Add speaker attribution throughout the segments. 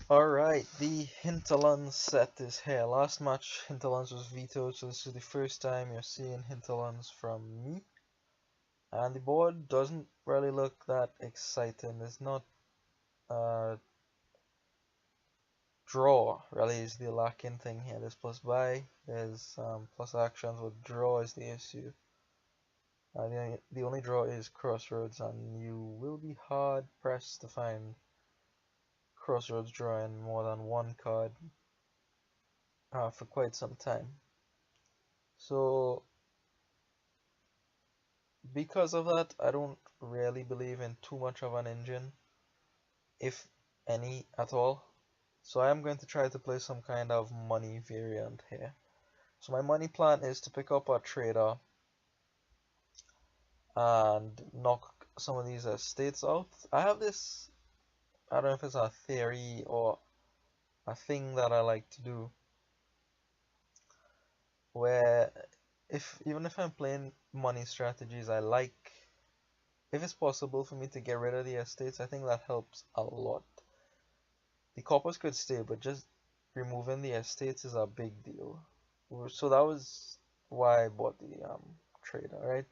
Speaker 1: Alright, the Hinterlands set is here. Last match, Hinterlands was vetoed, so this is the first time you're seeing Hinterlands from me. And the board doesn't really look that exciting. It's not draw, really, is the lacking thing here. There's plus buy, there's plus actions, but draw is the issue. The only draw is Crossroads, and you will be hard pressed to find Crossroads drawing more than one card for quite some time. So because of that, I don't really believe in too much of an engine, if any at all. So I am going to try to play some kind of money variant here. So my money plan is to pick up a trader and knock some of these estates out. I have this, I don't know if it's a theory or a thing that I like to do, where even if I'm playing money strategies, I like, if it's possible for me to get rid of the estates, I think that helps a lot. The coppers could stay, but just removing the estates is a big deal. So that was why I bought the trader, right?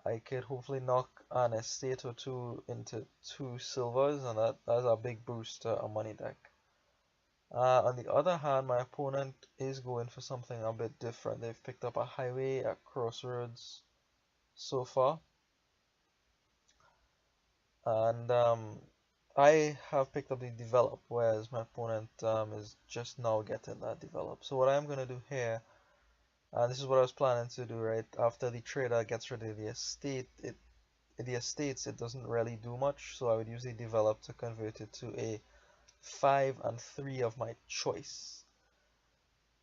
Speaker 1: I could hopefully knock an estate or two into 2 silvers, and that's a big boost to a money deck. On the other hand, my opponent is going for something a bit different. They've picked up a highway at Crossroads so far, and I have picked up the develop, whereas my opponent is just now getting that develop. So what I'm going to do here, and this is what I was planning to do, right? After the trader gets rid of the estate, the estates, it doesn't really do much, so I would use the develop to convert it to a 5 and 3 of my choice.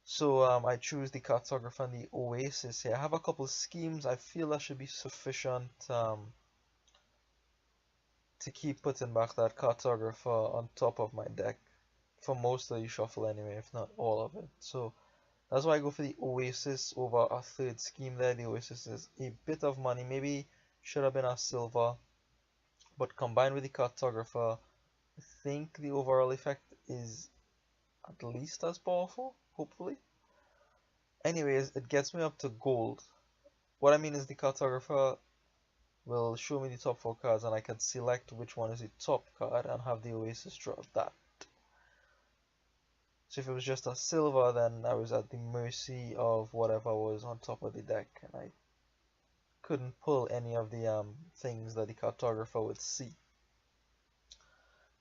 Speaker 1: So I choose the cartographer and the oasis here. I have a couple of schemes. I feel that should be sufficient to keep putting back that cartographer on top of my deck for most of the shuffle anyway, if not all of it. So that's why I go for the oasis over a third scheme there. The oasis is a bit of money, maybe should have been a silver, but combined with the cartographer, I think the overall effect is at least as powerful, hopefully. Anyways, it gets me up to gold. What I mean is the cartographer will show me the top 4 cards, and I can select which one is the top card and have the oasis draw that. So if it was just a silver, then I was at the mercy of whatever was on top of the deck, and I couldn't pull any of the things that the cartographer would see.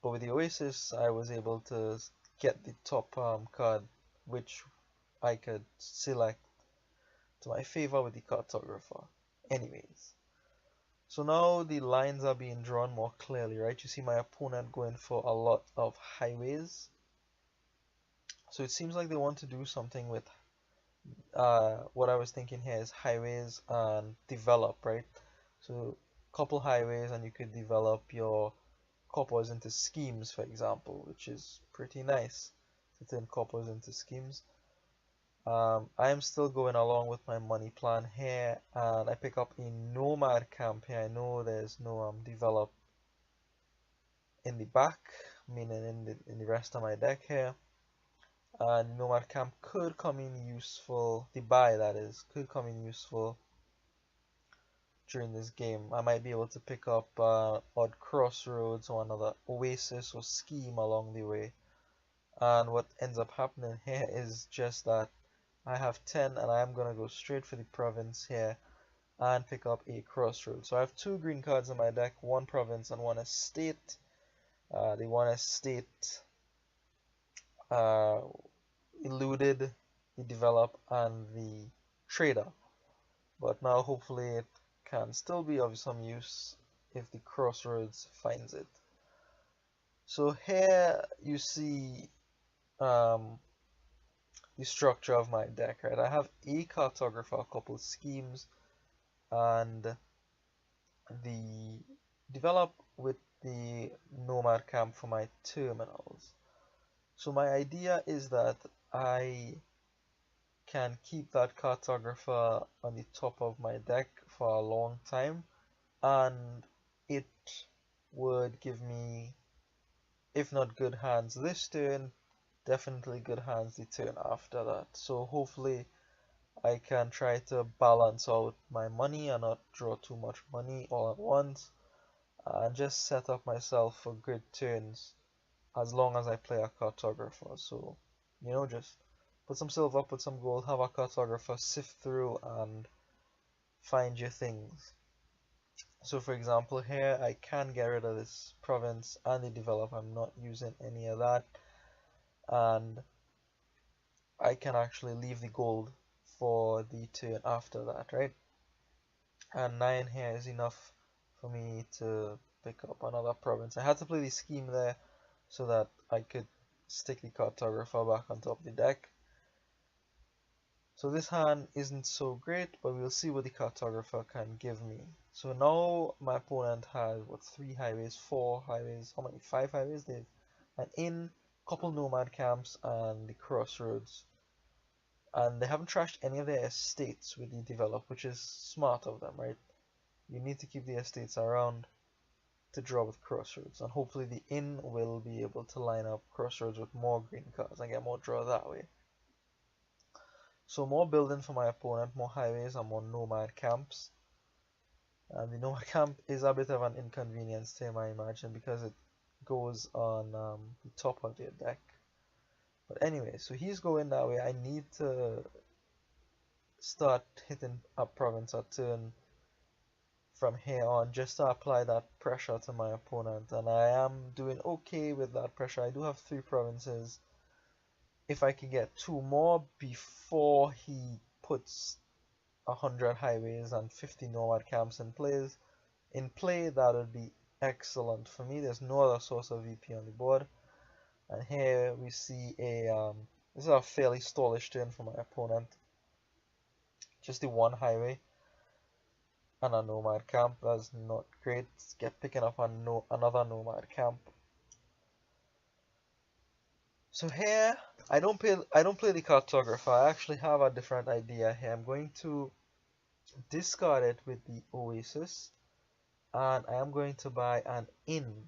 Speaker 1: But with the oasis, I was able to get the top card, which I could select to my favor with the cartographer. Anyways, so now the lines are being drawn more clearly, right? You see my opponent going for a lot of highways. So it seems like they want to do something with what I was thinking here is highways and develop, right? So couple highways and you could develop your coppers into schemes, for example, which is pretty nice to turn coppers into schemes. I am still going along with my money plan here, and I pick up a nomad camp here. I know there's no develop in the back, meaning in the rest of my deck here. And nomad camp could come in useful. The buy, that is, could come in useful during this game. I might be able to pick up odd crossroads or another oasis or scheme along the way. And what ends up happening here is just that I have 10 and I am going to go straight for the province here and pick up a crossroad. So I have 2 green cards in my deck, 1 province and 1 estate. The 1 estate eluded the develop and the trader, but now hopefully it can still be of some use if the crossroads finds it. So here you see the structure of my deck, right? I have a cartographer, a couple schemes, and the develop with the nomad camp for my terminals. So my idea is that I can keep that cartographer on the top of my deck for a long time, and it would give me if not good hands this turn, definitely good hands the turn after that. So hopefully I can try to balance out my money and not draw too much money all at once, and just set up myself for good turns as long as I play a cartographer. So, just put some silver, put some gold, have a cartographer sift through and find your things. So for example here I can get rid of this province and the develop, I'm not using any of that, and I can actually leave the gold for the turn after that, right? And 9 here is enough for me to pick up another province. I had to play the scheme there so that I could stick the cartographer back on top of the deck. So this hand isn't so great, but we'll see what the cartographer can give me. So now my opponent has, what, 3 highways, 4 highways, how many? 5 highways? They've an inn, couple nomad camps, and the crossroads. And they haven't trashed any of their estates with the develop, which is smart of them, right? You need to keep the estates around to draw with crossroads, and hopefully the inn will be able to line up crossroads with more green cards and get more draw that way. So more building for my opponent, more highways and more nomad camps. And the nomad camp is a bit of an inconvenience to him, I imagine, because it goes on the top of your deck. But anyway, so he's going that way. I need to start hitting up province a turn from here on just to apply that pressure to my opponent, and I am doing okay with that pressure. I do have 3 provinces. If I can get 2 more before he puts 100 highways and 50 nomad camps in play, that would be excellent for me. There's no other source of VP on the board, and here we see this is a fairly stallish turn for my opponent. Just the 1 highway and a nomad camp. That's not great. Get picking up on another nomad camp. So here I don't play the cartographer. I actually have a different idea here. I'm going to discard it with the oasis, and I am going to buy an inn.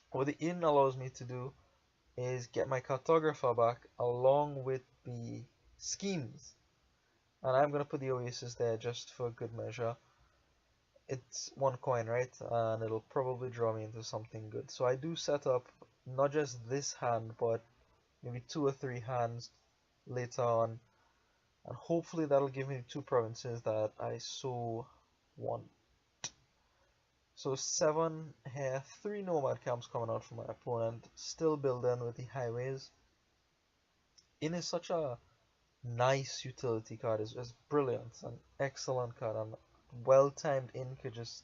Speaker 1: What the inn allows me to do is get my cartographer back along with the schemes, and I'm going to put the oasis there just for good measure. It's 1 coin, right? And it'll probably draw me into something good. So I do set up not just this hand, but maybe 2 or 3 hands later on, and hopefully that'll give me 2 provinces that I so want. So 7 here, 3 nomad camps coming out for my opponent, still building with the highways. In is such a nice utility card, it's brilliant, it's an excellent card, and well timed in could just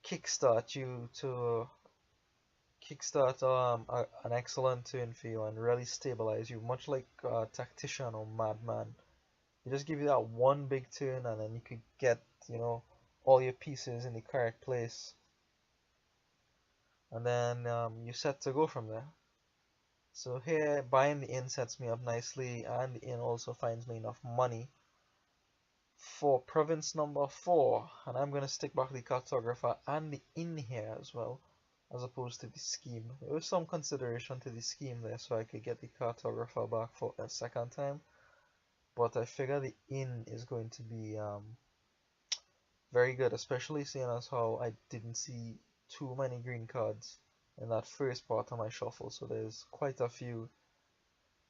Speaker 1: kickstart you to kickstart an excellent turn for you and really stabilize you, much like Tactician or Madman. They just give you that one big turn, and then you could get, all your pieces in the correct place, and then you're set to go from there. So here, buying the inn sets me up nicely, and the inn also finds me enough money for province number 4, and I'm going to stick back the cartographer and the inn here as well, as opposed to the scheme. There was some consideration to the scheme there so I could get the cartographer back for a second time, but I figure the inn is going to be very good, especially seeing as how I didn't see too many green cards in that first part of my shuffle, so there's quite a few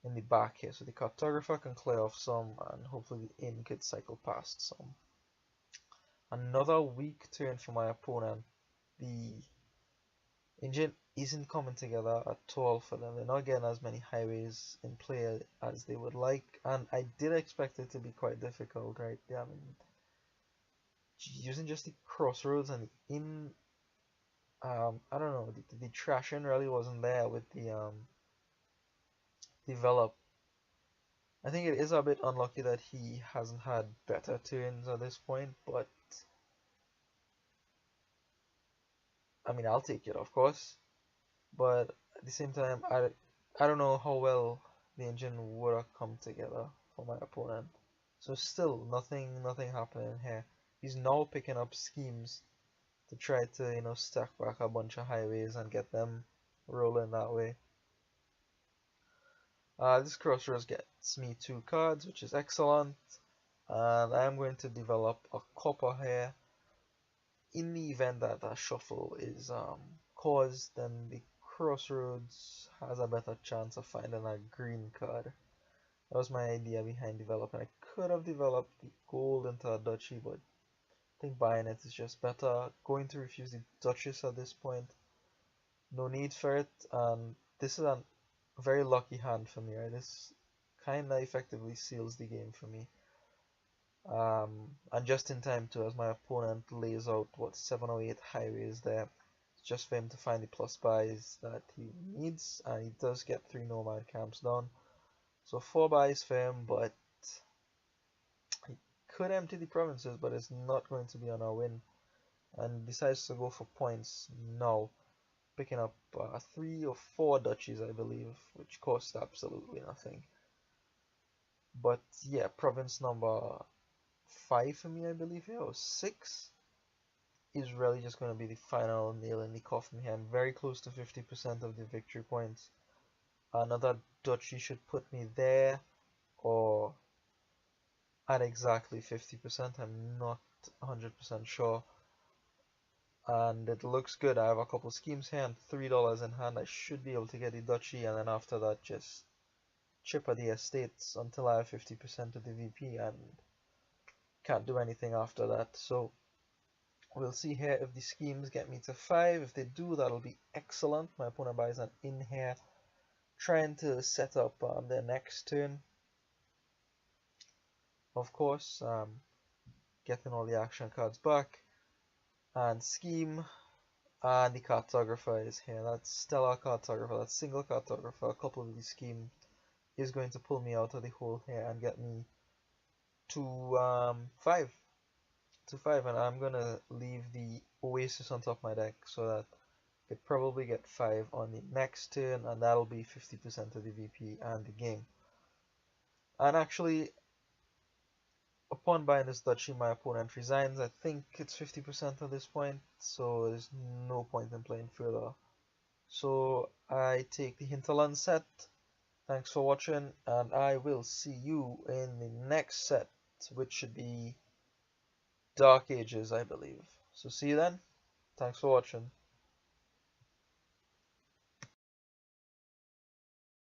Speaker 1: in the back here, so the cartographer can clear off some, and hopefully the inn could cycle past some. Another weak turn for my opponent. The engine isn't coming together at all for them. They're not getting as many highways in play as they would like, and I did expect it to be quite difficult, right? I mean, using just the crossroads and the inn, I don't know, the trashing really wasn't there with the develop. I think it is a bit unlucky that he hasn't had better turns at this point, but I mean, I'll take it, of course. But at the same time, I don't know how well the engine would have come together for my opponent. So still, nothing happening here. He's now picking up schemes to try to, stack back a bunch of highways and get them rolling that way. This crossroads gets me 2 cards, which is excellent, and I'm going to develop a copper here. In the event that a shuffle is caused, then the crossroads has a better chance of finding a green card. That was my idea behind developing. I could have developed the gold into a duchy, but I think buying it is just better. Going to refuse the duchess at this point, no need for it, and this is a very lucky hand for me, right? This kind of effectively seals the game for me. And just in time too, as my opponent lays out what 7 or 8 highways there, just for him to find the plus buys that he needs, and he does get 3 nomad camps down. So 4 buys for him, but he could empty the provinces, but it's not going to be on our win. And decides to go for points now, picking up 3 or 4 duchies, I believe, which cost absolutely nothing. But yeah, province number 5 for me, I believe, here, or 6, is really just going to be the final nail in the coffin here. I'm very close to 50% of the victory points. Another duchy should put me there, or at exactly 50%. I'm not 100% sure. And it looks good. I have a couple schemes here and $3 in hand. I should be able to get the duchy, and then after that just chip at the estates until I have 50% of the VP and can't do anything after that. So we'll see here if the schemes get me to 5. If they do, that'll be excellent. My opponent buys an in here, trying to set up their next turn. Of course, getting all the action cards back. And scheme, and the cartographer is here. That's stellar cartographer, that's single cartographer. A couple of these schemes is going to pull me out of the hole here and get me to 5. And I'm gonna leave the Oasis on top of my deck so that I could probably get 5 on the next turn, and that'll be 50% of the VP and the game. And actually, upon buying this duchy, my opponent resigns. I think it's 50% at this point, so there's no point in playing further. So I take the Hinterlands set. Thanks for watching, and I will see you in the next set, which should be Dark Ages, I believe. So see you then. Thanks for watching.